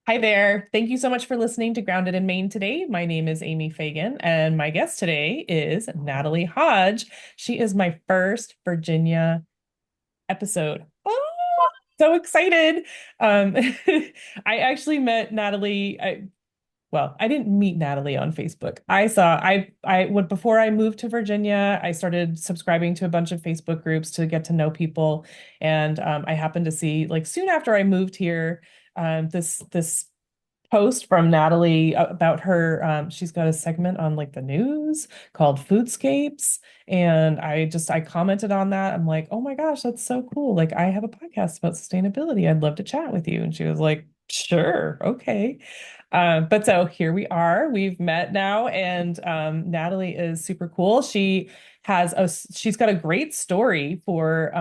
Hi there. Thank you so much for listening to Grounded in Maine today. My name is Amy Fagan, and my guest today is Natalie Hodge. She is my first Virginia episode. Oh, so excited. Um, I actually met Natalie. I didn't meet Natalie on Facebook. I went before I moved to Virginia. I started subscribing to a bunch of Facebook groups to get to know people, and I happened to see like soon after I moved here, this post from Natalie about her. She's got a segment on like the news called Foodscapes. And I commented on that. I'm like, oh my gosh, that's so cool. Like, I have a podcast about sustainability. I'd love to chat with you. And she was like, sure, okay. But so here we are. We've met now, and Natalie is super cool. She's got a great story for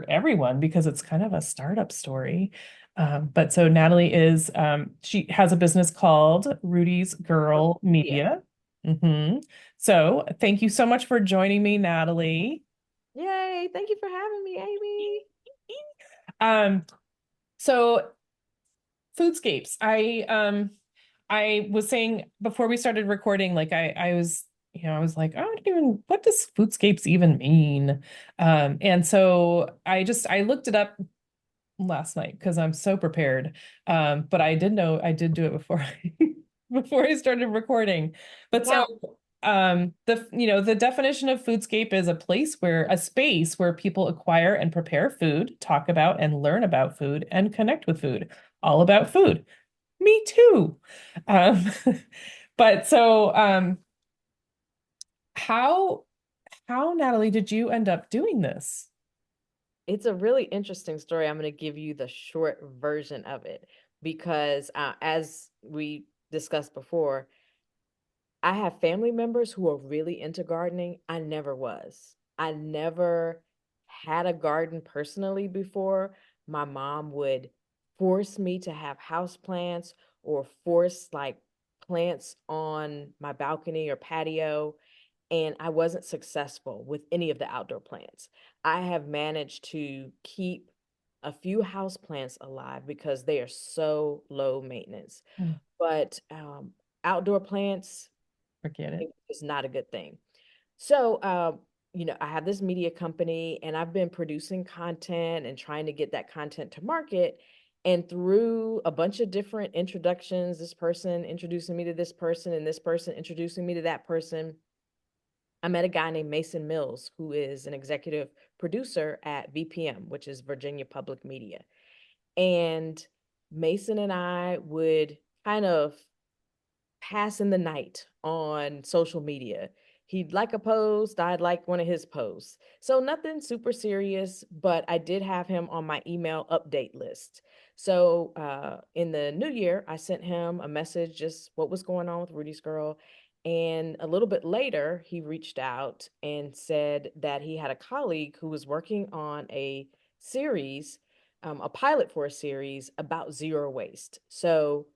everyone because it's kind of a startup story. But so Natalie she has a business called Rudy's Girl Yeah. Media. hmm So thank you so much for joining me, Natalie. Yay. Thank you for having me, Amy. Um, so Foodscapes. I was saying before we started recording, like I was like, I don't even, what does Foodscapes even mean? And so I looked it up last night because I'm so prepared. But I did know I did do it before before I started recording. But Now, so the definition of foodscape is a space where people acquire and prepare food, talk about and learn about food, and connect with food. All about food. Me too. Um, but so how Natalie did you end up doing this? it's a really interesting story. I'm going to give you the short version of it because, as we discussed before, I have family members who are really into gardening. I never was. I never had a garden personally before. My mom would force me to have house plants or force like plants on my balcony or patio, and I wasn't successful with any of the outdoor plants. I have managed to keep a few house plants alive because they are so low maintenance. Hmm, But outdoor plants forget it. is not a good thing. So, I have this media company and I've been producing content and trying to get that content to market. And through a bunch of different introductions, this person introducing me to this person and this person introducing me to that person, I met a guy named Mason Mills, who is an executive producer at VPM, which is Virginia Public Media. And Mason and I would kind of pass in the night on social media. He'd like a post, I'd like one of his posts. So nothing super serious, but I did have him on my email update list. So in the new year, I sent him a message, just what was going on with Rudy's Girl. And a little bit later, he reached out and said that he had a colleague who was working on a pilot for a series about zero waste. So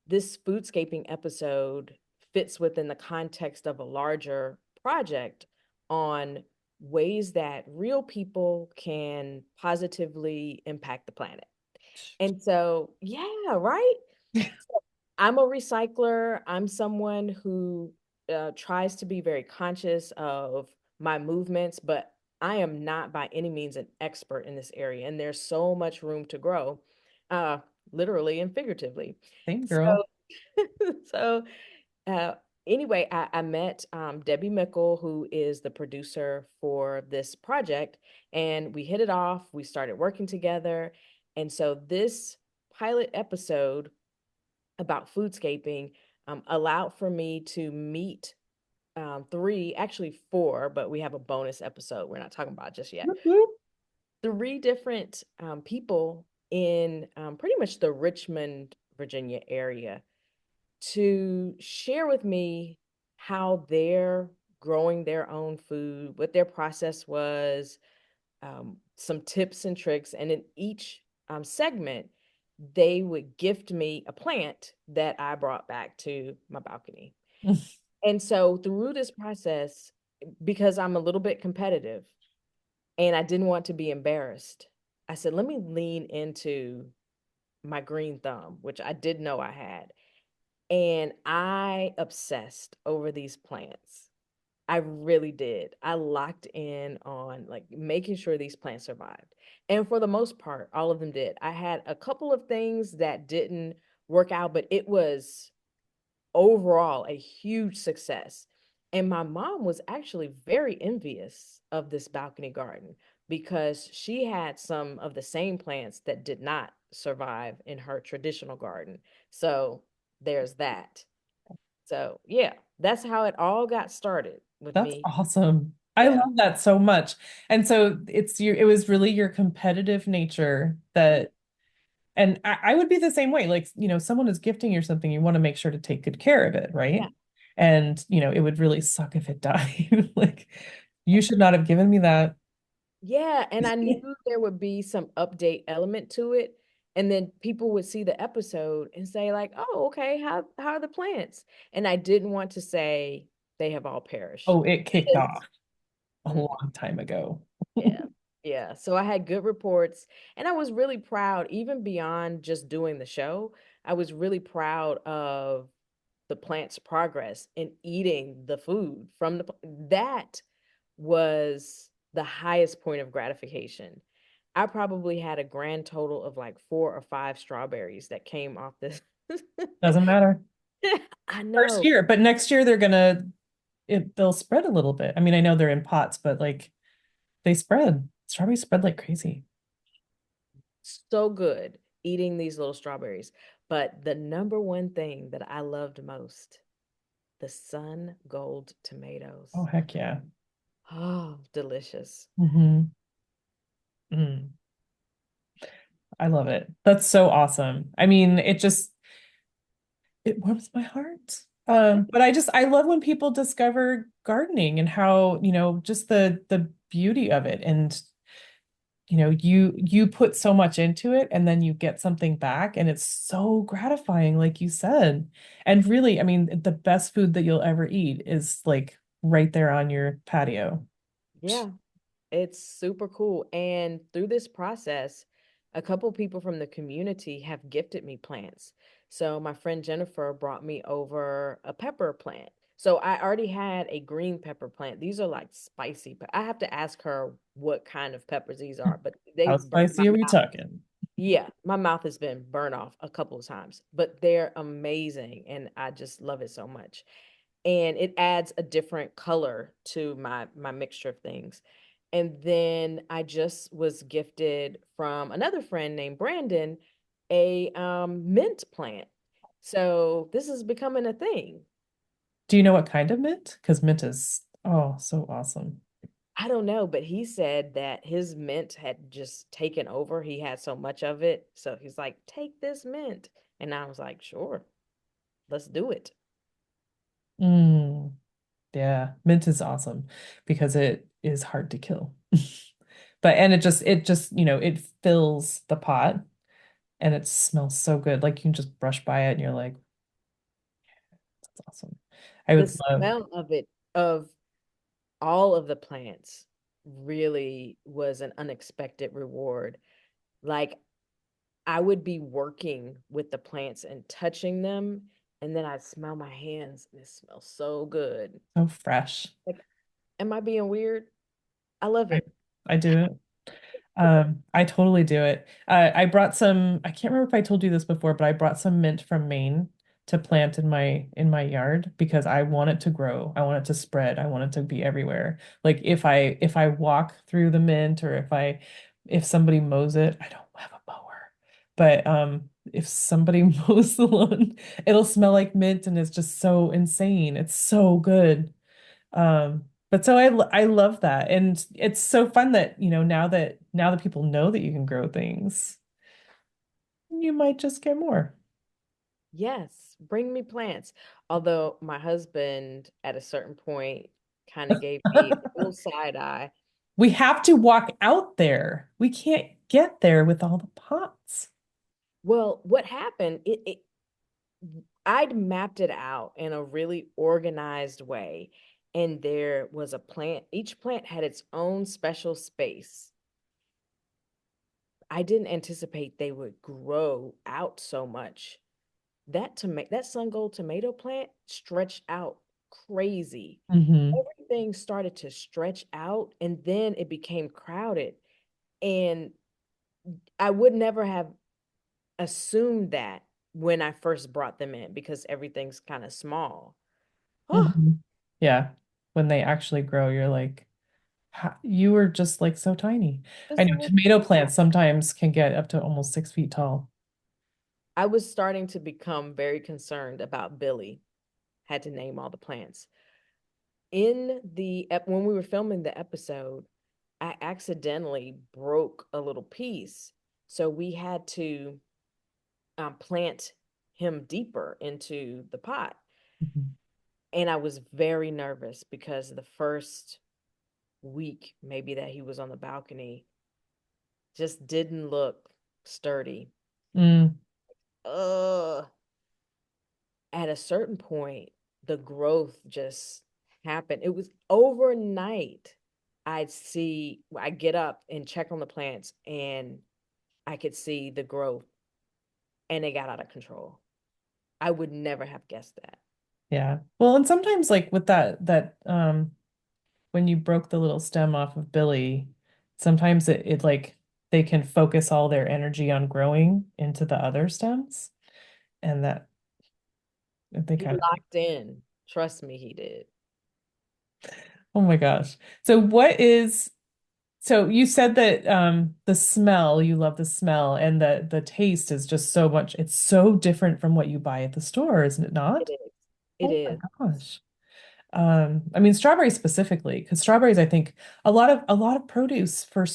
this foodscaping episode fits within the context of a larger project on ways that real people can positively impact the planet. And so, yeah, right? I'm a recycler. I'm someone who tries to be very conscious of my movements, but I am not by any means an expert in this area. And there's so much room to grow, uh, literally and figuratively. Same So, girl. so uh, anyway, I met Debbie Mickle, who is the producer for this project, and we hit it off. We started working together. And so this pilot episode about foodscaping allowed for me to meet three, actually four, but we have a bonus episode we're not talking about just yet. Whoop, whoop. Three different people in pretty much the Richmond, Virginia area to share with me how they're growing their own food, what their process was, some tips and tricks. And in each segment, they would gift me a plant that I brought back to my balcony. And so through this process, because I'm a little bit competitive and I didn't want to be embarrassed, I said, let me lean into my green thumb, which I didn't know I had. And I obsessed over these plants. I really did. I locked in on like making sure these plants survived. And for the most part, all of them did. I had a couple of things that didn't work out, but it was overall a huge success. And my mom was actually very envious of this balcony garden because she had some of the same plants that did not survive in her traditional garden. So there's that. So, yeah, that's how it all got started with That's me. awesome. I Yeah. love that so much. And so it was really your competitive nature that, and I would be the same way. Like, someone is gifting you something, you want to make sure to take good care of it, Yeah. right? And, it would really suck if it died. Like, you should not have given me that. Yeah, and I knew there would be some update element to it. And then people would see the episode and say, like, oh, okay, how are the plants? And I didn't want to say they have all perished. Oh, it kicked Because, off a mm, long time ago. yeah, yeah. So I had good reports, and I was really proud, even beyond just doing the show. I was really proud of the plant's progress in eating the food from that was the highest point of gratification. I probably had a grand total of like 4 or 5 strawberries that came off this. Doesn't matter. I First know. year, but next year they'll spread a little bit. I mean, I know they're in pots, but like they spread. Strawberries spread like crazy. So good eating these little strawberries. But the number one thing that I loved most, the sun gold Oh, tomatoes. heck yeah. Oh, delicious. Hmm. Mm, I love it. That's so awesome. I mean, it warms my heart. But I love when people discover gardening and how, just the beauty of it. And, you put so much into it and then you get something back and it's so gratifying, like you said. And really, I mean, the best food that you'll ever eat is like right there on your patio. Yeah. It's super cool. And through this process, a couple people from the community have gifted me plants. So my friend Jennifer brought me over a pepper plant. So I already had a green pepper plant. These are like spicy. I have to ask her what kind of peppers these are, but How they've burned my spicy are we mouth. talking? Yeah, my mouth has been burned off a couple of times, but they're amazing and I just love it so much. And it adds a different color to my mixture of things. And then I just was gifted from another friend named Brandon a mint plant. So this is becoming a thing. Do you know what kind of mint? Because mint is, oh, so awesome. I don't know, but he said that his mint had just taken over. He had so much of it. So he's like, take this mint. And I was like, sure, let's do it. Mm, yeah, mint is awesome because it is hard to kill. But and it just, it fills the pot and it smells so good. Like you can just brush by it and you're like, that's awesome. I The would love, smell of it, of all of the plants, really was an unexpected reward. Like I would be working with the plants and touching them, and then I'd smell my hands, and it smells so good. so fresh. Like, am I being weird? I love I it. I do it. I totally do it. I brought some, I can't remember if I told you this before, but I brought some mint from Maine to plant in my yard because I want it to grow. I want it to spread. I want it to be everywhere. Like if I walk through the mint or if somebody mows it, I don't have a mower. But if somebody mows the lawn, it'll smell like mint and it's just so insane. It's so good. But so I love that. And it's so fun that, now that people know that you can grow things, you might just get more. Yes, bring me plants. Although my husband, at a certain point, kind of gave me a little side eye. We have to walk out there. We can't get there with all the pots. Well, what happened? I'd mapped it out in a really organized way, and there was a plant. Each plant had its own special space. I didn't anticipate they would grow out so much. That sun gold tomato plant stretched out crazy. Hmm. Everything started to stretch out and then it became crowded. And I would never have assumed that when I first brought them in because everything's kind of small. Oh, Hmm. Yeah. When they actually grow, you're like, You were just like so tiny." I this know little tomato plants sometimes can get up to almost 6 feet tall. I was starting to become very concerned about Billy. Had to name all the plants. When we were filming the episode, I accidentally broke a little piece. So we had to plant him deeper into the pot. Mhm. And I was very nervous because the first week, maybe that he was on the balcony, just didn't look sturdy. Mm, Ugh. At a certain point, the growth just happened. It was overnight. I get up and check on the plants, and I could see the growth, and it got out of control. I would never have guessed that. yeah. Well, and sometimes like with that when you broke the little stem off of Billy, sometimes it like they can focus all their energy on growing into the other stems and that they He kind of locked in. Trust me, he did. oh my gosh. So what is so you said that the smell, you love the smell and the taste is just so much, it's so different from what you buy at the store, isn't it It not? is. It Oh my is. gosh. I mean strawberries specifically, because strawberries, I think a lot of produce for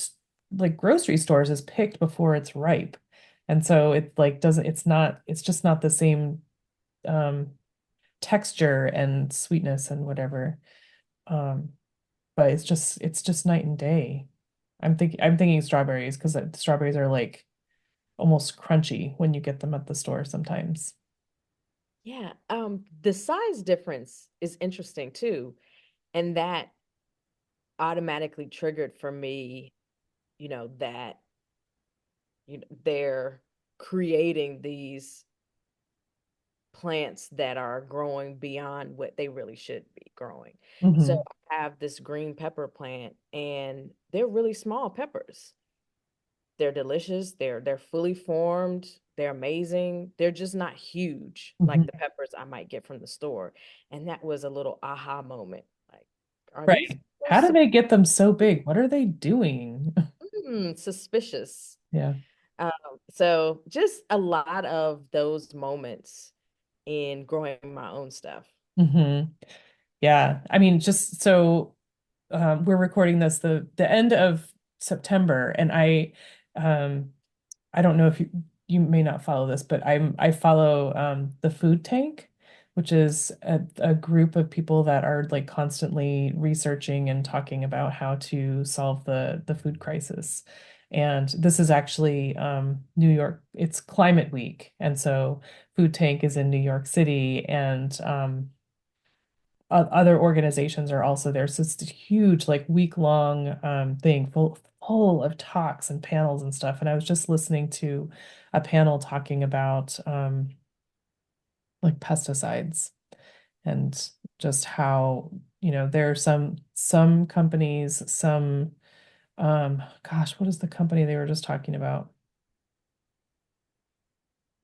like grocery stores is picked before it's ripe. And so it like doesn't it's just not the same um texture and sweetness and whatever. Um, but it's just night and day. I'm thinking strawberries because strawberries are like almost crunchy when you get them at the store sometimes. Yeah. The size difference is interesting too. And that automatically triggered for me, that they're creating these plants that are growing beyond what they really should be growing. So Hmm. I have this green pepper plant and they're really small peppers. They're delicious, they're fully formed, they're amazing. They're just not huge like the Hmm. peppers I might get from the store. And that was a little aha moment. Like, are these Right. peppers How do they get them so big? What are they doing? suspicious? Yeah. Um, so just a lot of those moments in growing my own stuff. Hmm. Yeah. I mean, just so we're recording this the end of September, and um I don't know if you may not follow this, but I follow the Food Tank, which is a group of people that are like constantly researching and talking about how to solve the food crisis. And this is actually New York, it's Climate Week. And so Food Tank is in New York City, and other organizations are also there. So it's a huge, like week-long thing full of talks and panels and stuff. And I was just listening to a panel talking about like pesticides and just how, there are some companies, gosh, what is the company they were just talking about?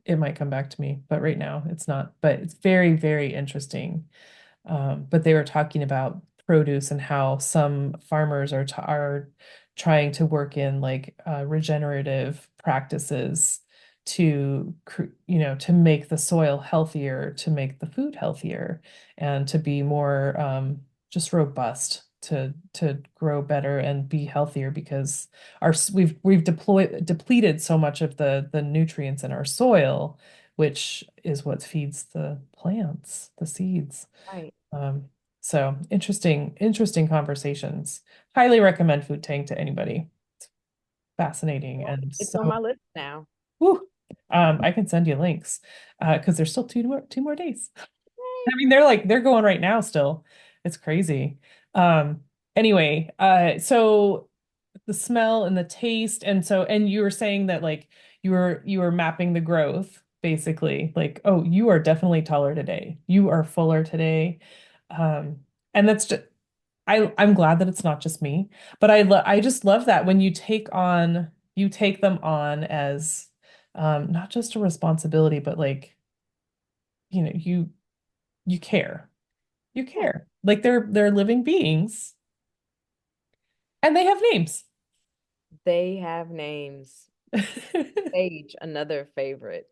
It might come back to me, but right now it's not. But it's very, very interesting. But they were talking about produce and how some farmers are trying to work in like regenerative practices to make the soil healthier, to make the food healthier, and to be more just robust to grow better and be healthier because we've depleted so much of the nutrients in our soil, which is what feeds the plants, the seeds. Right. Um, so interesting conversations. Highly recommend Food Tank to anybody. Fascinating Well, and it's on so my list now. whew, I can send you links because there's still two more days. I Yay. mean, they're going right now still. It's crazy. Um, anyway, so the smell and the taste. And so, and you were saying that like you were mapping the growth basically, like, oh, you are definitely taller today. You are fuller today. Um, and that's just I'm glad that it's not just me, but I just love that when you take them on as not just a responsibility, but like, you care. You Yeah, care. Like they're living beings and they have names. they have names. Sage, another favorite.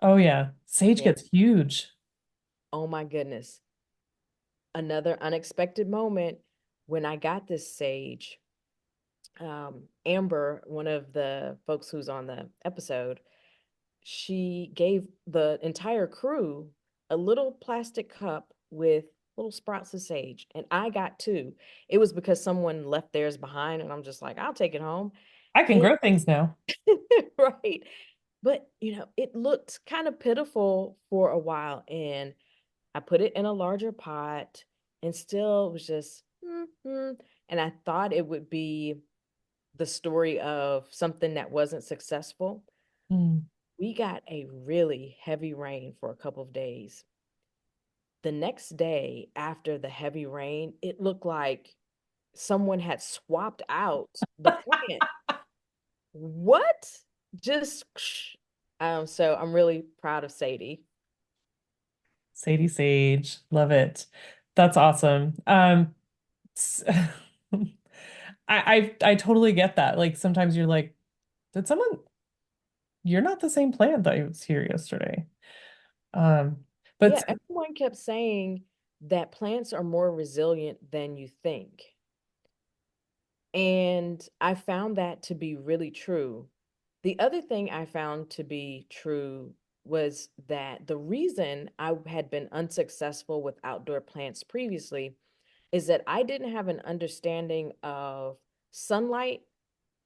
Oh yeah. Sage And gets huge. oh my goodness, another unexpected moment when I got this sage. Amber, one of the folks who's on the episode, she gave the entire crew a little plastic cup with little sprouts of sage, and I got two. It was because someone left theirs behind, and I'm just like, I'll take it home. I can And grow things now. right. But, it looked kind of pitiful for a while, and I put it in a larger pot and still was just, and I thought it would be the story of something that wasn't successful. Mm. We got a really heavy rain for a couple of days. The next day after the heavy rain, it looked like someone had swapped out the plant. What? Just so I'm really proud of Sadie. Sadie Sage. Love it. That's awesome. I totally get that. Like sometimes you're like, did someone you're not the same plant that was here yesterday. Um, but Yeah, everyone kept saying that plants are more resilient than you think. And I found that to be really true. The other thing I found to be true was that the reason I had been unsuccessful with outdoor plants previously is that I didn't have an understanding of sunlight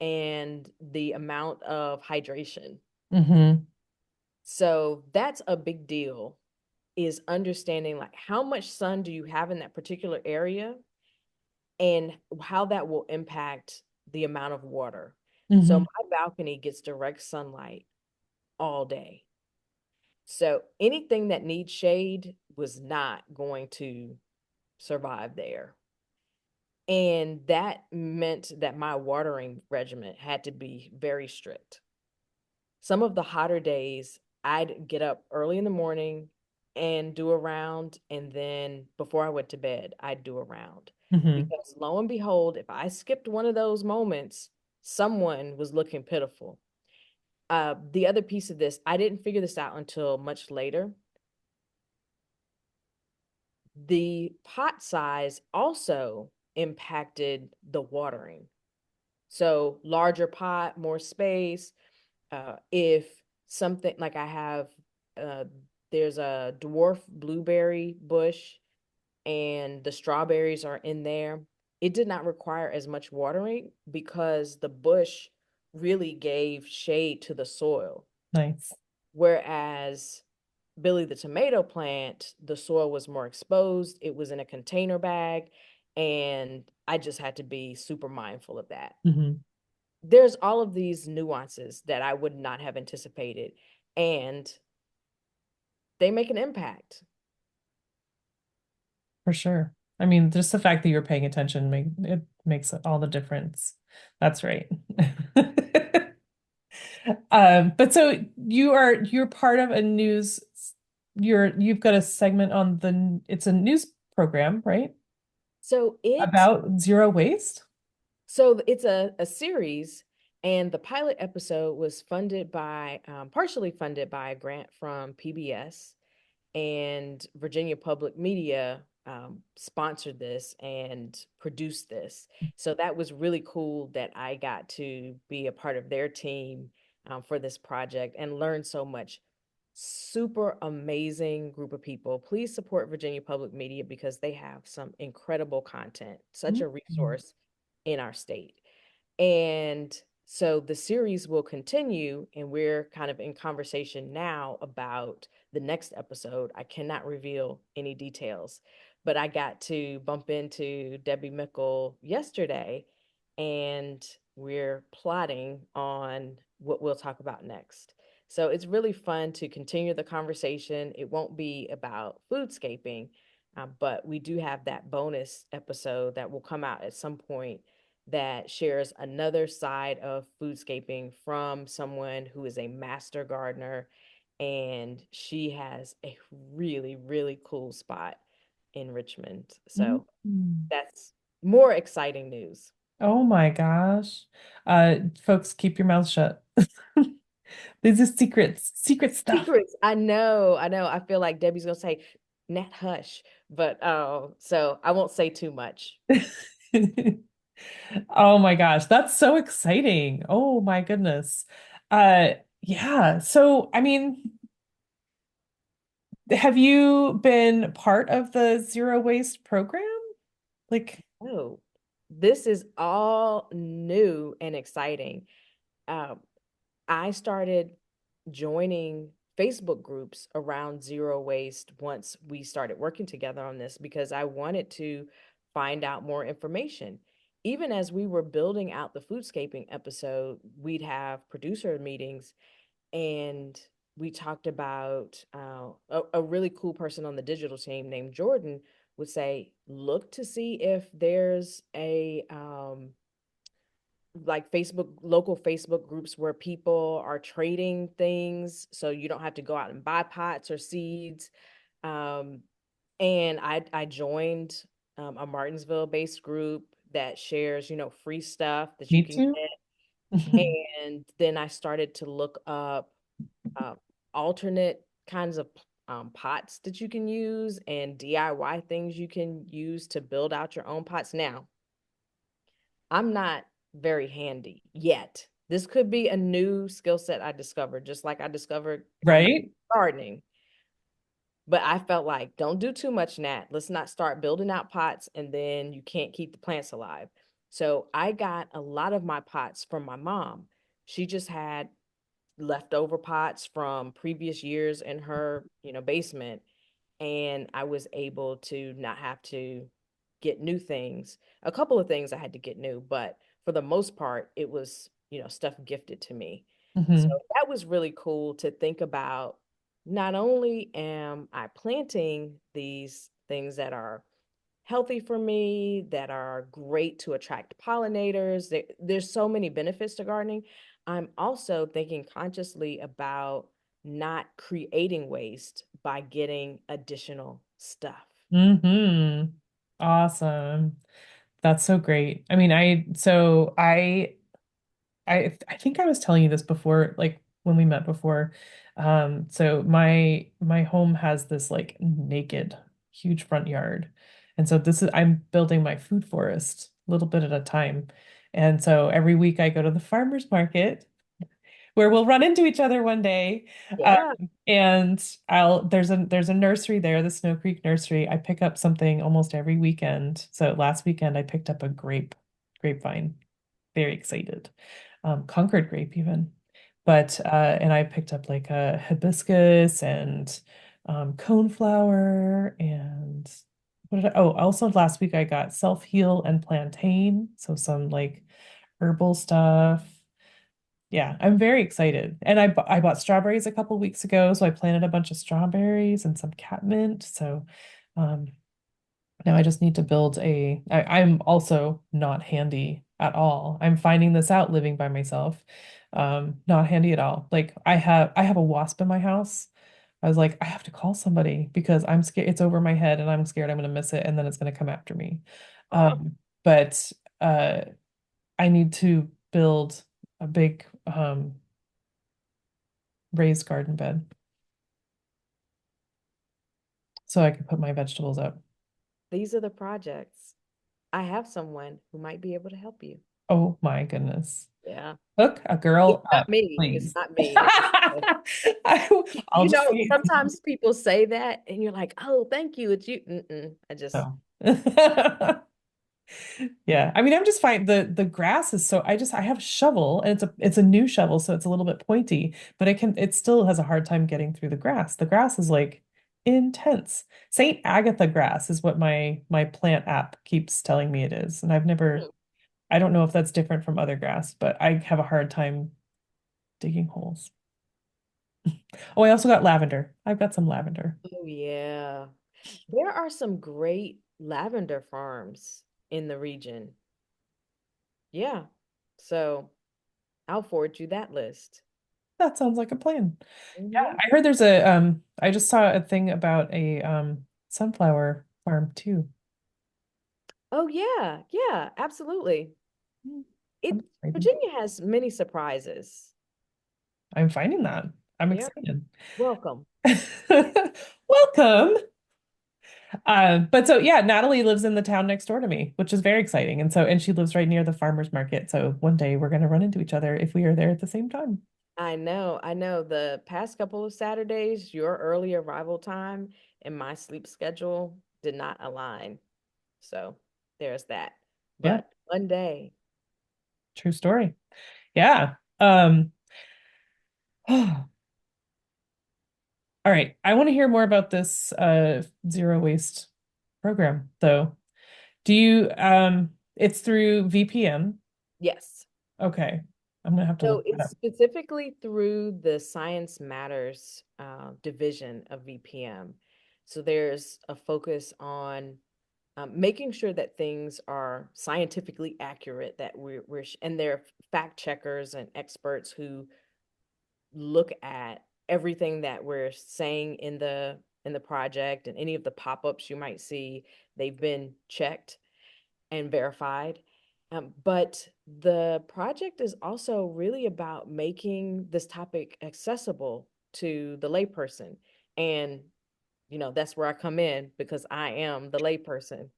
and the amount of hydration. hmm So that's a big deal, is understanding like how much sun do you have in that particular area and how that will impact the amount of water. So hmm my balcony gets direct sunlight all day. So anything that needs shade was not going to survive there. And that meant that my watering regimen had to be very strict. Some of the hotter days, I'd get up early in the morning and do a round. And then before I went to bed, I'd do a round. hmm Because lo and behold, if I skipped one of those moments, someone was looking pitiful. The other piece of this, I didn't figure this out until much later. The pot size also impacted the watering. So larger pot, more space. If something like I have, uh, there's a dwarf blueberry bush and the strawberries are in there. It did not require as much watering because the bush really gave shade to the soil. Nice. Whereas Billy the tomato plant, the soil was more exposed. It was in a container bag, and I just had to be super mindful of that. hmm There's all of these nuances that I would not have anticipated, and they make an impact. For sure. I mean, just the fact that you're paying attention it makes all the difference. That's right. But so you're part of a news you've got a segment on it's a news program, right? So it About zero waste? so it's a series, and the pilot episode was funded by partially funded by a grant from PBS, and Virginia Public Media sponsored this and produced this. So that was really cool that I got to be a part of their team for this project and learn so much. Super amazing group of people. Please support Virginia Public Media because they have some incredible content, such a Mhm. resource in our state. And so the series will continue, and we're kind of in conversation now about the next episode. I cannot reveal any details, but I got to bump into Debbie Mickle yesterday, and we're plotting on what we'll talk about next. So it's really fun to continue the conversation. It won't be about foodscaping, but we do have that bonus episode that will come out at some point that shares another side of foodscaping from someone who is a master gardener. And she has a really, really cool spot in Richmond. So Mhm. that's more exciting news. Oh my gosh. Folks, keep your mouth shut. These are secrets, secret stuff. Secrets. I know, I know. I feel like Debbie's gonna say, Nat, hush. But so I won't say too much. Oh my gosh, that's so exciting. Oh my goodness. Uh yeah, so I mean, have you been part of the zero waste program? Like, Oh, this is all new and exciting. Um, I started joining Facebook groups around zero waste once we started working together on this because I wanted to find out more information. Even as we were building out the foodscaping episode, we'd have producer meetings and we talked about a really cool person on the digital team named Jordan would say, look to see if there's a like Facebook, local Facebook groups where people are trading things so you don't have to go out and buy pots or seeds. Um, and I joined a Martinsville based group that shares, free stuff that you me can too? get. And then I started to look up uh, alternate kinds of pots that you can use and DIY things you can use to build out your own pots. Now, I'm not very handy yet. This could be a new skill set I discovered, just like I discovered Right? gardening. But I felt like, don't do too much, Nat. Let's not start building out pots and then you can't keep the plants alive. So I got a lot of my pots from my mom. She just had leftover pots from previous years in her, basement, and I was able to not have to get new things. A couple of things I had to get new, but for the most part, it was, stuff gifted to me. So Hmm. that was really cool to think about. Not only am I planting these things that are healthy for me, that are great to attract pollinators. There's so many benefits to gardening. I'm also thinking consciously about not creating waste by getting additional stuff. Hmm. Awesome. That's so great. I mean, I think I was telling you this before, like when we met before. So my home has this like naked, huge front yard. And so I'm building my food forest a little bit at a time. And so every week I go to the farmer's market where we'll run into each other one day. Yeah. And there's a nursery there, the Snow Creek Nursery. I pick up something almost every weekend. So last weekend I picked up a grapevine. Very excited. Concord grape even. But and I picked up like a hibiscus and coneflower and also last week I got self-heal and plantain, so some like herbal stuff. Yeah, I'm very excited. And I bought strawberries a couple weeks ago, so I planted a bunch of strawberries and some catmint. So um, now I just need to I'm also not handy at all. I'm finding this out living by myself. Not handy at all. Like I have a wasp in my house. I was like, I have to call somebody because I'm scared it's over my head and I'm scared I'm gonna miss it and then it's gonna come after me. Oh, But I need to build a big raised garden bed so I can put my vegetables up. these are the projects. I have someone who might be able to help you. Oh my goodness. Yeah. Hook a It's girl not up, me. It's please. not me. I, I'll just say Sometimes people say that and you're like, oh, thank you. It's you. Mm-mm. I just, so. Yeah, I mean, I'm just fine. The grass is so I have a shovel and it's a new shovel, so it's a little bit pointy, but it still has a hard time getting through the grass. The grass is like intense. Saint Agatha grass is what my plant app keeps telling me it is, and I've never hmm. I don't know if that's different from other grass, but I have a hard time digging holes. Oh, I also got lavender. I've got some lavender. Oh, yeah. There are some great lavender farms in the region. Yeah. So I'll forward you that list. That sounds like a plan. Yeah, Hmm. I heard there's I just saw a thing about a sunflower farm too. Oh, yeah. Yeah, absolutely. Hmm, It that's exciting. Virginia has many surprises. I'm finding that. I'm Yeah. excited. Welcome. Welcome. But so yeah, Natalie lives in the town next door to me, which is very exciting. And she lives right near the farmer's market. So one day we're gonna run into each other if we are there at the same time. I know. I know. The past couple of Saturdays, your early arrival time and my sleep schedule did not align. So there's that. Yeah, But one day, true story. Yeah. All right. I want to hear more about this zero waste program though. Do you it's through VPM. yes. Okay. I'm gonna have to So look that it's up. specifically through the Science Matters division of VPM. So there's a focus on making sure that things are scientifically accurate, that and there are fact checkers and experts who look at everything that we're saying in the project, and any of the pop-ups you might see, they've been checked and verified. But the project is also really about making this topic accessible to the layperson. And, that's where I come in because I am the layperson.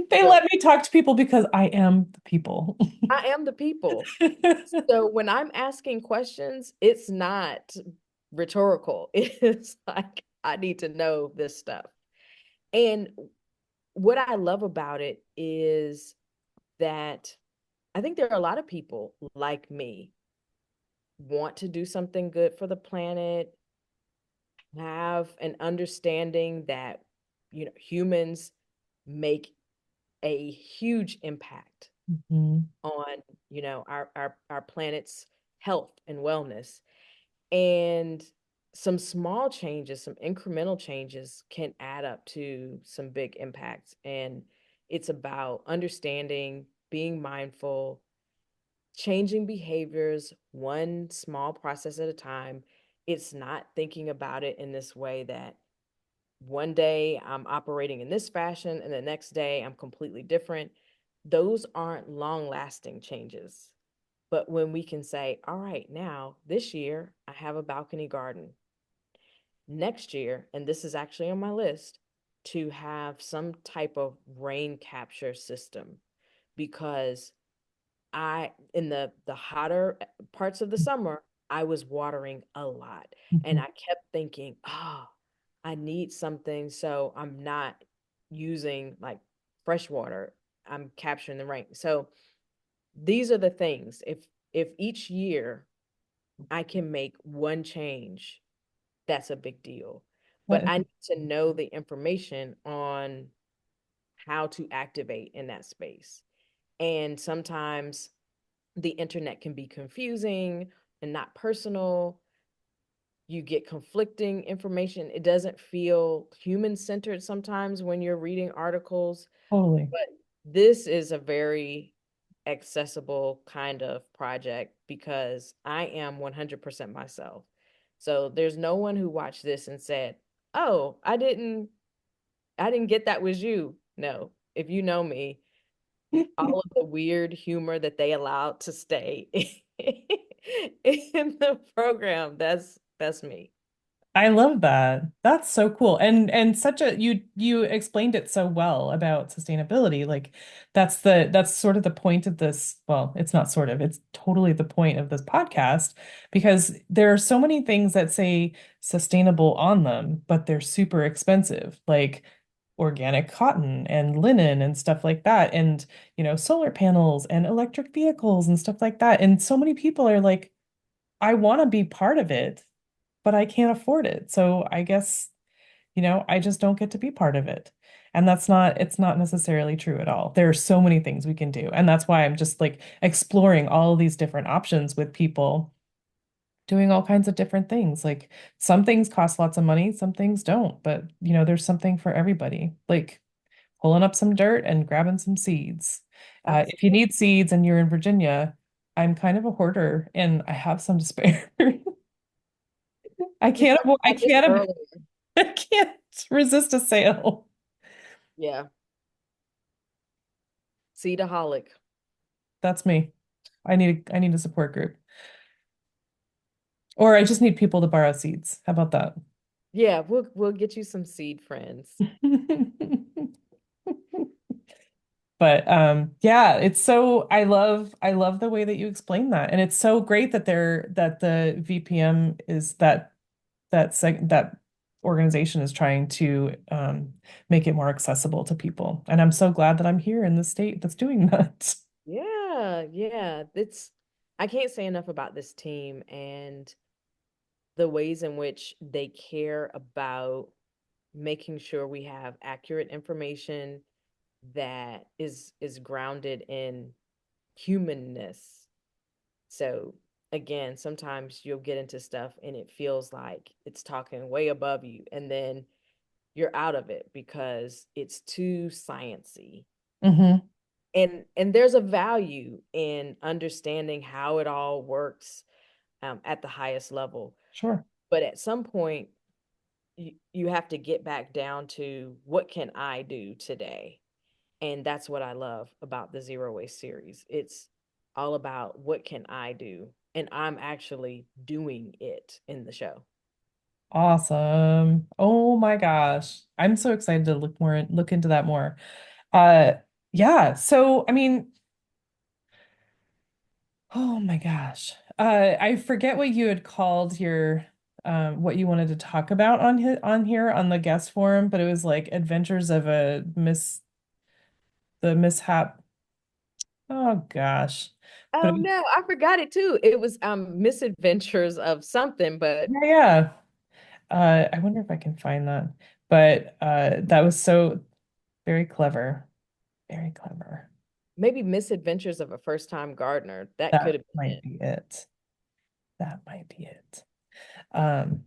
They So let me talk to people because I am the people. I am the people. So when I'm asking questions, it's not rhetorical. It's like, I need to know this stuff. And what I love about it is that I think there are a lot of people like me want to do something good for the planet, have an understanding that, humans make a huge impact Mhm. on, our planet's health and wellness. And some small changes, some incremental changes can add up to some big impacts. And it's about understanding, being mindful, changing behaviors one small process at a time. It's not thinking about it in this way that one day I'm operating in this fashion and the next day I'm completely different. Those aren't long lasting changes. But when we can say, all right, now this year I have a balcony garden. Next year, and this is actually on my list, to have some type of rain capture system, because in the hotter parts of the summer, I was watering a lot, and Mhm. I kept thinking, oh, I need something so I'm not using like fresh water. I'm capturing the rain. So these are the things. If each year I can make one change, that's a big deal. That But is I need to know the information on how to activate in that space. And sometimes the internet can be confusing and not personal. You get conflicting information. It doesn't feel human centered sometimes when you're reading articles. totally. But this is a very accessible kind of project because I am 100% myself. So there's no one who watched this and said, "Oh, I didn't get that was you." No. If you know me, all of the weird humor that they allowed to stay in the program, that's me. I love that. That's so cool. And such a you explained it so well about sustainability. Like that's sort of the point of this. Well, it's not sort of, it's totally the point of this podcast because there are so many things that say sustainable on them, but they're super expensive, like organic cotton and linen and stuff like that. And, solar panels and electric vehicles and stuff like that. And so many people are like, I want to be part of it, but I can't afford it. So I guess, I just don't get to be part of it. And it's not necessarily true at all. There are so many things we can do. And that's why I'm just like exploring all of these different options with people doing all kinds of different things. Like some things cost lots of money, some things don't, but there's something for everybody. Like pulling up some dirt and grabbing some seeds. If you Absolutely. need seeds and you're in Virginia, I'm kind of a hoarder and I have some to spare. We talked about this earlier. I can't resist a sale. Yeah. Seedaholic. That's me. I need a support group. Or I just need people to borrow seeds. How about that? Yeah, we'll get you some seed friends. But yeah, it's so I love the way that you explain that. And it's so great that that the VPM is that organization is trying to make it more accessible to people. And I'm so glad that I'm here in the state that's doing that. Yeah, yeah. It's I can't say enough about this team and the ways in which they care about making sure we have accurate information that is grounded in humanness. So again, sometimes you'll get into stuff and it feels like it's talking way above you, and then you're out of it because it's too sciency. Hmm. And there's a value in understanding how it all works at the highest level. Sure. But at some point, you have to get back down to what can I do today? And that's what I love about the Zero Waste series. It's all about what can I do? And I'm actually doing it in the show. Awesome. Oh my gosh. I'm so excited to look into that more. Uh yeah, so I mean, oh my gosh. I forget what you had called your what you wanted to talk about on here on the guest forum, but it was like adventures of a the mishap. Oh gosh. But Oh it was, no, I forgot it too. It was misadventures of something, but yeah, yeah. I wonder if I can find that. But that was so very clever. Very clever. maybe misadventures of a first time gardener. That could That have been might it. be it. That might be it. Um,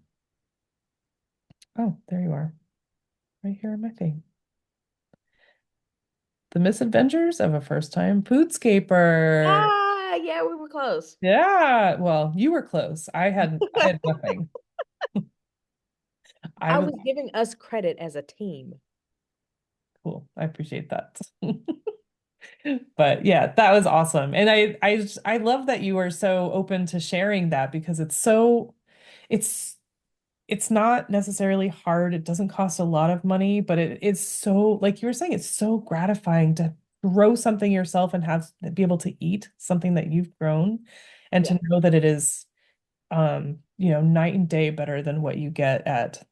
oh, there you are. Right here on my thing. The Misadventures of a First-Time Foodscaper. Ah, yeah, we were close. Yeah, well, you were close. I had nothing. I I was was giving us credit as a team. cool. I appreciate that. But yeah, that was awesome. And I love that you are so open to sharing that because it's it's not necessarily hard. It doesn't cost a lot of money, but it is so, like you were saying, it's so gratifying to grow something yourself and have be able to eat something that you've grown and Yeah. to know that it is night and day better than what you get at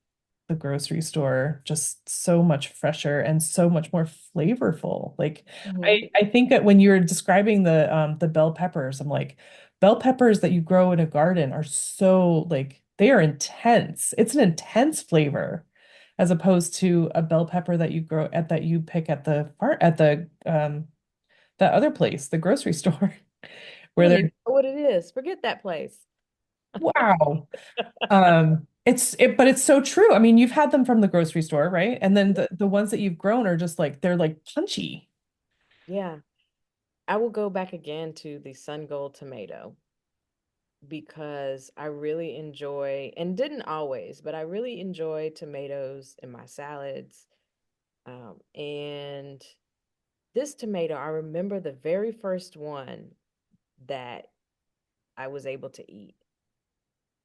the grocery store, just so much fresher and so much more flavorful. Like Mhm. I think that when you were describing the bell peppers, I'm like, bell peppers that you grow in a garden are so like they are intense. It's an intense flavor as opposed to a bell pepper that you pick at the far at the that other place, the grocery store, I where don't they're even know what it is. Forget that place. wow. But it's so true. I mean, you've had them from the grocery store, right? And then the ones that you've grown are just like they're like punchy. Yeah. I will go back again to the sun gold tomato because I really enjoy, and didn't always, but I really enjoy tomatoes in my salads. And this tomato, I remember the very first one that I was able to eat.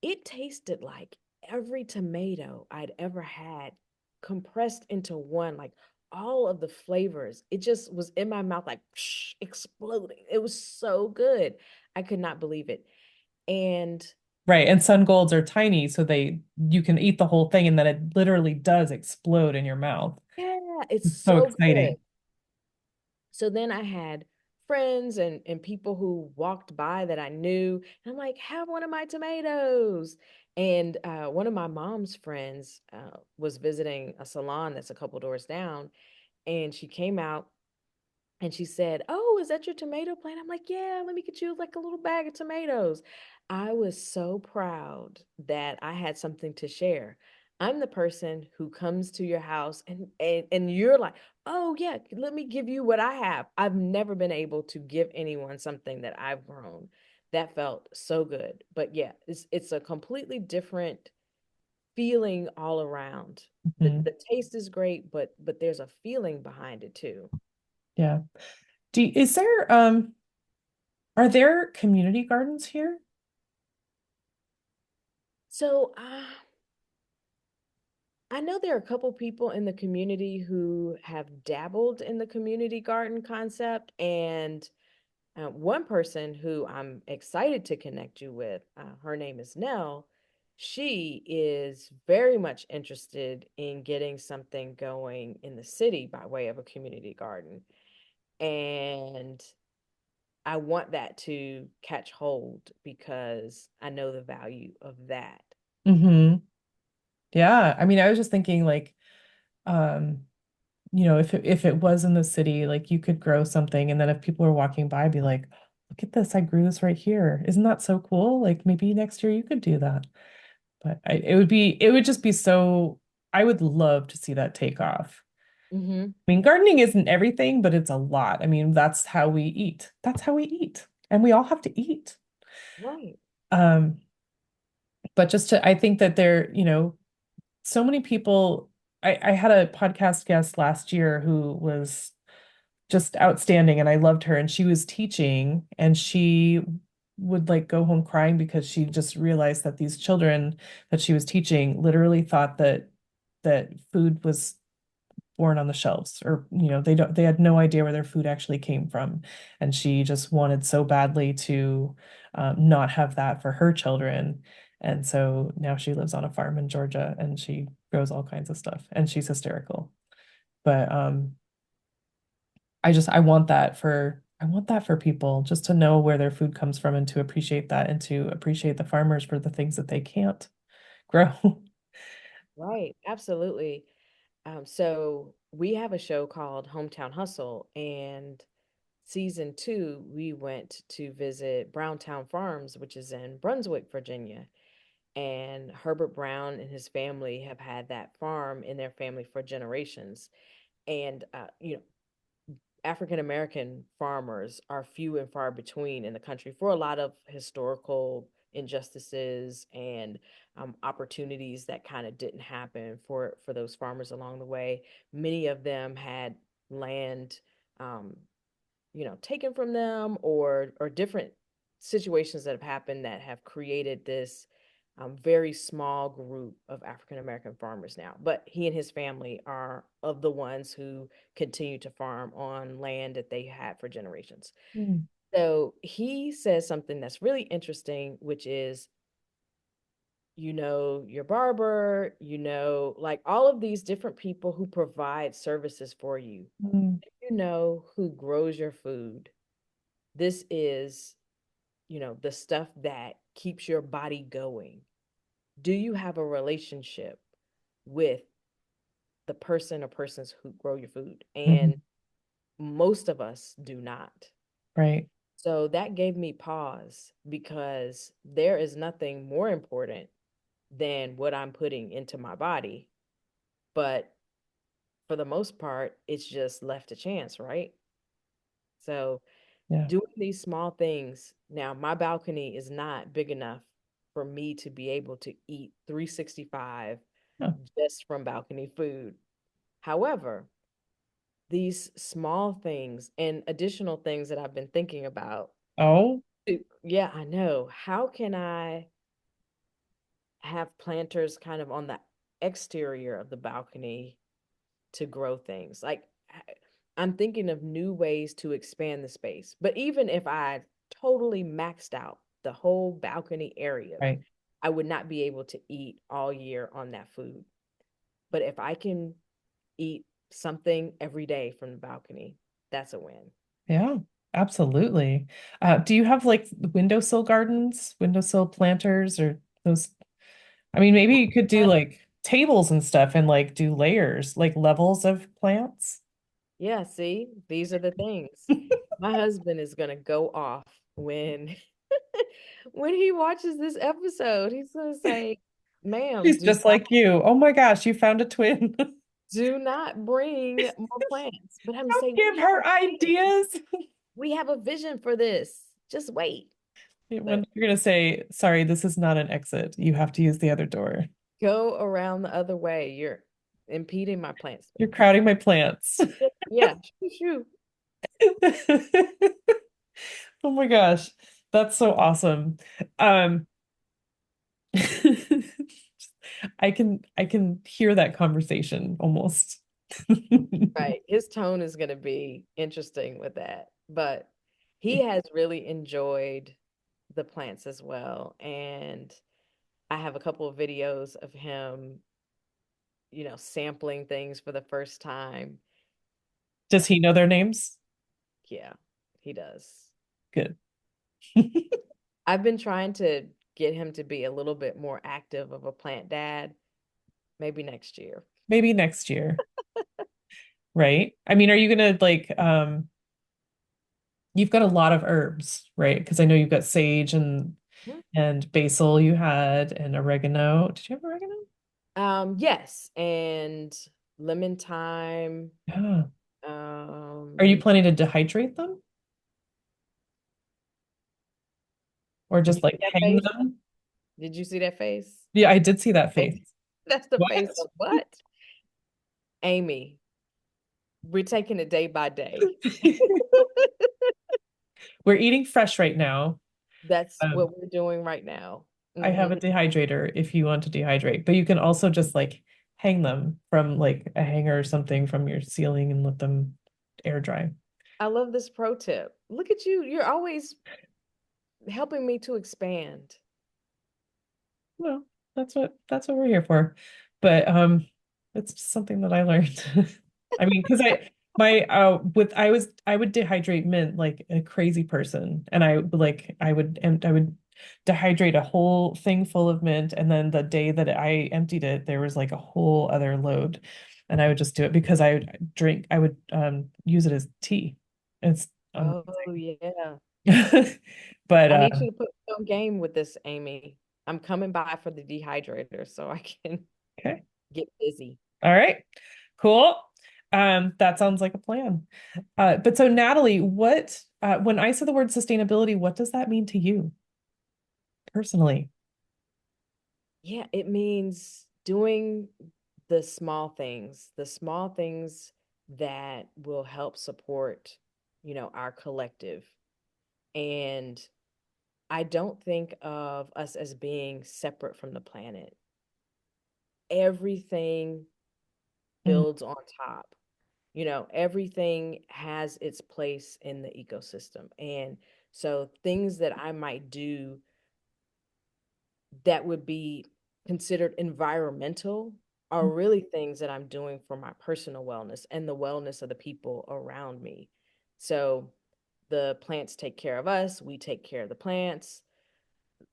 It tasted like every tomato I'd ever had compressed into one, like all of the flavors. It just was in my mouth, like exploding. It was so good. I could not believe it. And Right. And sun golds are tiny, so you can eat the whole thing and then it literally does explode in your mouth. yeah, it's It's so so good. exciting. So then I had friends and people who walked by that I knew. And I'm like, have one of my tomatoes. And one of my mom's friends was visiting a salon that's a couple doors down. And she came out and she said, "Oh, is that your tomato plant?" I'm like, "Yeah, let me get you like a little bag of tomatoes." I was so proud that I had something to share. I'm the person who comes to your house and you're like, "Oh, yeah, let me give you what I have." I've never been able to give anyone something that I've grown. That felt so good. But yeah, it's a completely different feeling all around. The Mhm. the taste is great, but there's a feeling behind it too. Yeah. Is there are there community gardens here? So I know there are a couple people in the community who have dabbled in the community garden concept, and one person who I'm excited to connect you with, her name is Nell. She is very much interested in getting something going in the city by way of a community garden. And I want that to catch hold because I know the value of that. Hmm. Yeah. I mean, I was just thinking like, um, if it was in the city, like you could grow something, and then if people were walking by, be like, look at this, I grew this right here. Isn't that so cool? Like maybe next year you could do that. But it would just be so, I would love to see that take off. Hmm. I mean, gardening isn't everything, but it's a lot. I mean, that's how we eat. That's how we eat. And we all have to eat. Right. Um, but I think that so many people, I had a podcast guest last year who was just outstanding and I loved her and she was teaching and she would like go home crying because she just realized that these children that she was teaching literally thought that food was born on the shelves or they had no idea where their food actually came from and she just wanted so badly to not have that for her children and so now she lives on a farm in Georgia and she grows all kinds of stuff and she's hysterical but I want that for people just to know where their food comes from and to appreciate that and to appreciate the farmers for the things that they can't grow. Right. Absolutely. So we have a show called Hometown Hustle, and season two, we went to visit Browntown Farms, which is in Brunswick, Virginia. And Herbert Brown and his family have had that farm in their family for generations. And African American farmers are few and far between in the country for a lot of historical injustices and opportunities that kind of didn't happen for those farmers along the way. Many of them had land um, taken from them or different situations that have happened that have created this very small group of African American farmers now. But he and his family are of the ones who continue to farm on land that they had for generations. Mm, So he says something that's really interesting, which is, your barber, like all of these different people who provide services for you. mm, You know who grows your food. This is, the stuff that keeps your body going. Do you have a relationship with the person or persons who grow your food? And mhm. most of us do not. Right. So that gave me pause because there is nothing more important than what I'm putting into my body. But for the most part, it's just left to chance, right? So Yeah. doing these small things. Now, my balcony is not big enough for me to be able to eat 365 Yeah. just from balcony food. However, these small things and additional things that I've been thinking about. Oh. Yeah, I know. How can I have planters kind of on the exterior of the balcony to grow things? Like, I'm thinking of new ways to expand the space. But even if I totally maxed out the whole balcony area, Right. I would not be able to eat all year on that food. But if I can eat something every day from the balcony, that's a win. Yeah. Absolutely. Do you have like windowsill gardens, windowsill planters, or those? I mean, maybe you could do like tables and stuff and like do layers, like levels of plants. Yeah, see, these are the things. My husband is gonna go off when when he watches this episode. He's gonna say, "Ma'am, She's just like you. Oh my gosh, you found a twin. do not bring more plants." But I'm Don't saying give her ideas. we have a vision for this. Just wait. When But you're gonna say, sorry, this is not an exit. You have to use the other door. go around the other way. You're impeding my plant You're space. crowding my plants. Yeah, shoo, shoo. Oh my gosh, that's so awesome. Um, I can hear that conversation almost. Right. His tone is going to be interesting with that. But he has really enjoyed the plants as well. And I have a couple of videos of him, sampling things for the first time. Does he know their names? Yeah, he does. Good. I've been trying to get him to be a little bit more active of a plant dad, maybe next year. Maybe next year, right? I mean, are you gonna like you've got a lot of herbs, right? Because I know you've got sage Mhm. and basil you had and oregano. Did you have oregano? Yes, and lemon thyme. Yeah. Are you Um, planning to dehydrate them or you just see like that hang face? them? Did you see that face? Yeah, I did see that face. Face. That's the face What? of what? Amy, we're taking it day by day. We're eating fresh right now. That's Um, what we're doing right now. I Hmm. have a dehydrator if you want to dehydrate, but you can also just like hang them from like a hanger or something from your ceiling and let them air dry. I love this pro tip. Look at you. You're always helping me to expand. Well, that's what we're here for. But it's just something that I learned. I mean, because I would dehydrate mint like a crazy person. And I would dehydrate a whole thing full of mint. And then the day that I emptied it, there was like a whole other load. And I would just do it because I would use it as tea. It's Oh, yeah. but I need you to put me on game with this, Amy. I'm coming by for the dehydrator so I can okay. get busy. All right. Cool. That sounds like a plan. But so Natalie, when I say the word sustainability, what does that mean to you personally? Yeah, it means doing the small things that will help support, our collective. And I don't think of us as being separate from the planet. Everything Mm, builds on top. Everything has its place in the ecosystem. And so things that I might do that would be considered environmental are really things that I'm doing for my personal wellness and the wellness of the people around me. So the plants take care of us, we take care of the plants,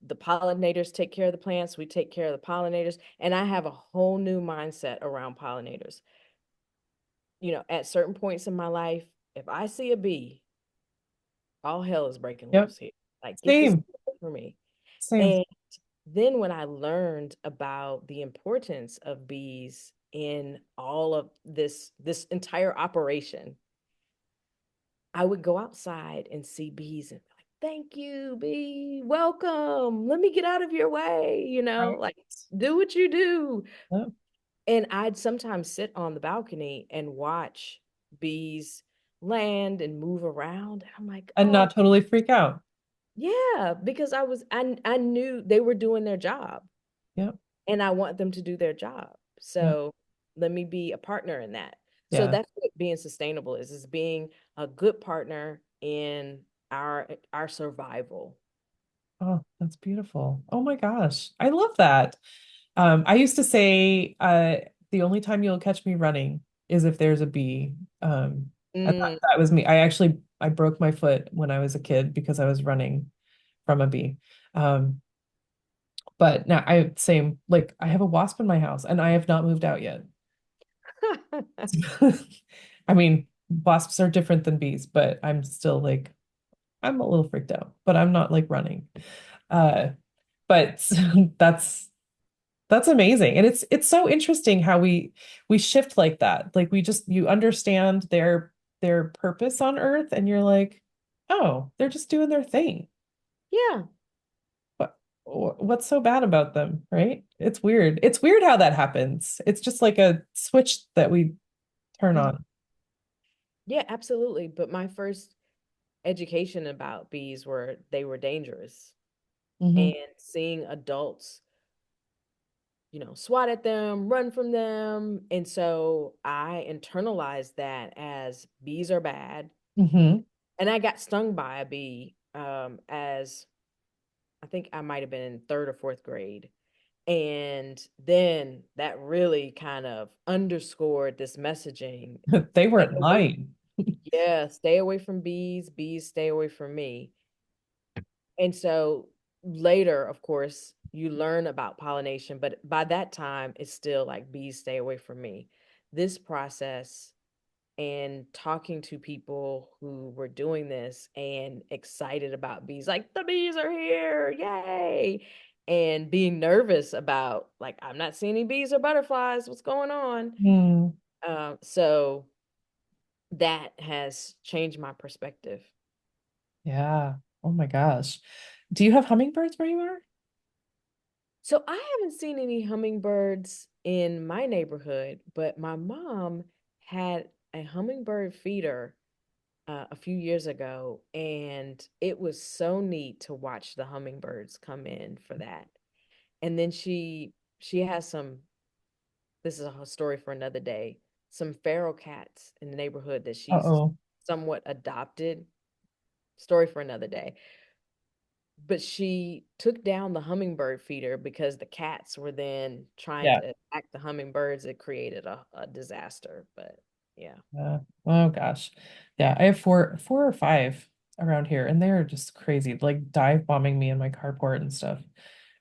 the pollinators take care of the plants, we take care of the pollinators. And I have a whole new mindset around pollinators. At certain points in my life, if I see a bee, all hell is breaking yep. loose here. Like, get this Same. away from me. Same. And then when I learned about the importance of bees in all of this entire operation, I would go outside and see bees and be like, "Thank you, bee. Welcome. Let me get out of your way, Right. like do what you do." Yep. And I'd sometimes sit on the balcony and watch bees land and move around. And I'm like, And "Oh, not totally freak out. yeah," because I knew they were doing their job. Yep. And I want them to do their job. Yep. So let me be a partner in that. So Yeah. that's what being sustainable is being a good partner in our survival. Oh, that's beautiful. Oh my gosh. I love that. I used to say, the only time you'll catch me running is if there's a bee. And Mm. that was me. I broke my foot when I was a kid because I was running from a bee. Um, but now like I have a wasp in my house and I have not moved out yet. I mean, wasps are different than bees, but I'm still like I'm a little freaked out, but I'm not like running. Uh, but that's that's amazing. And it's so interesting how we shift like that. Like we just you understand their purpose on Earth and you're like, "Oh, they're just doing their thing." Yeah. What what's so bad about them, right? It's weird. It's weird how that happens. It's just like a switch that we turn Mhm. on. Yeah, absolutely. But my first education about bees were they were dangerous. Hmm. And seeing adults, swat at them, run from them. And so I internalized that as bees are bad. Hmm. And I got stung by a bee as I think I might have been in third or fourth grade. And then that really kind of underscored this messaging. They Stay weren't away, lying. yeah, stay away from bees, bees stay away from me. And so later, of course, you learn about pollination, but by that time, it's still like bees stay away from me. This process and talking to people who were doing this and excited about bees, like the bees are here, yay! And being nervous about, like, I'm not seeing any bees or butterflies, what's going on? Hmm. So that has changed my perspective. Yeah. Oh my gosh. Do you have hummingbirds where you are? So I haven't seen any hummingbirds in my neighborhood, but my mom had a hummingbird feeder a few years ago, and it was so neat to watch the hummingbirds come in for that. And then she has some. This is a whole story for another day. Some feral cats in the neighborhood that she's Uh-oh. somewhat adopted. Story for another day. But she took down the hummingbird feeder because the cats were then trying Yeah. to attack the hummingbirds. It created a disaster. But yeah. Oh gosh. Yeah, I have four or five around here, and they're just crazy, like dive bombing me in my carport and stuff.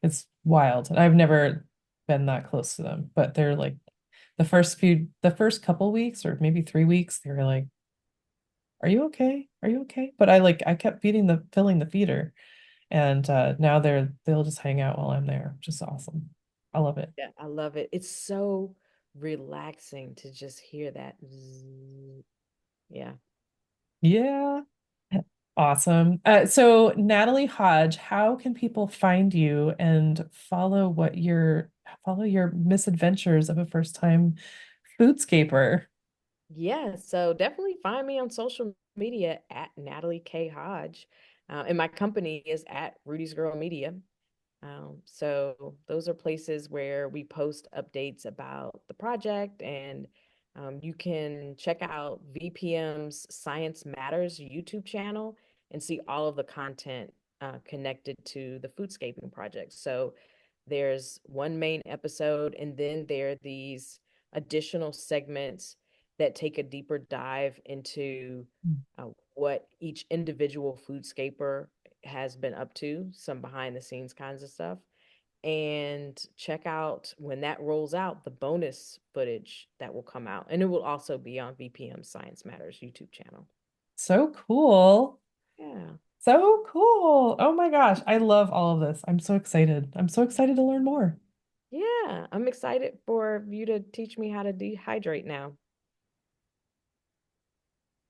It's wild. And I've never been that close to them, but they're like the first couple weeks or maybe 3 weeks, they were like, "Are you okay? Are you okay?" But I kept filling the feeder, and now they'll just hang out while I'm there, which is awesome. I love it. Yeah, I love it. It's so relaxing to just hear that. Zzz. Yeah. Yeah. Awesome. So Natalie Hodge, how can people find you and follow your misadventures of a first time foodscaper? Yeah. So definitely find me on social media at Natalie K. Hodge. And my company is at Rudy's Girl Media. So those are places where we post updates about the project, and you can check out VPM's Science Matters YouTube channel and see all of the content connected to the foodscaping project. So there's one main episode, and then there are these additional segments that take a deeper dive into what each individual foodscaper has been up to, some behind the scenes kinds of stuff. And check out when that rolls out the bonus footage that will come out. And it will also be on VPM Science Matters YouTube channel. So cool. Yeah. So cool. Oh my gosh, I love all of this. I'm so excited. I'm so excited to learn more. Yeah. I'm excited for you to teach me how to dehydrate now.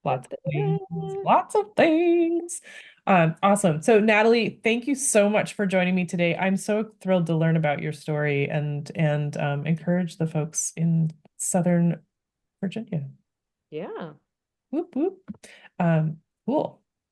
Lots of things. Da-da-da. Lots of things. Awesome. So Natalie, thank you so much for joining me today. I'm so thrilled to learn about your story and encourage the folks in Southern Virginia. Yeah. Whoop whoop. Um, cool.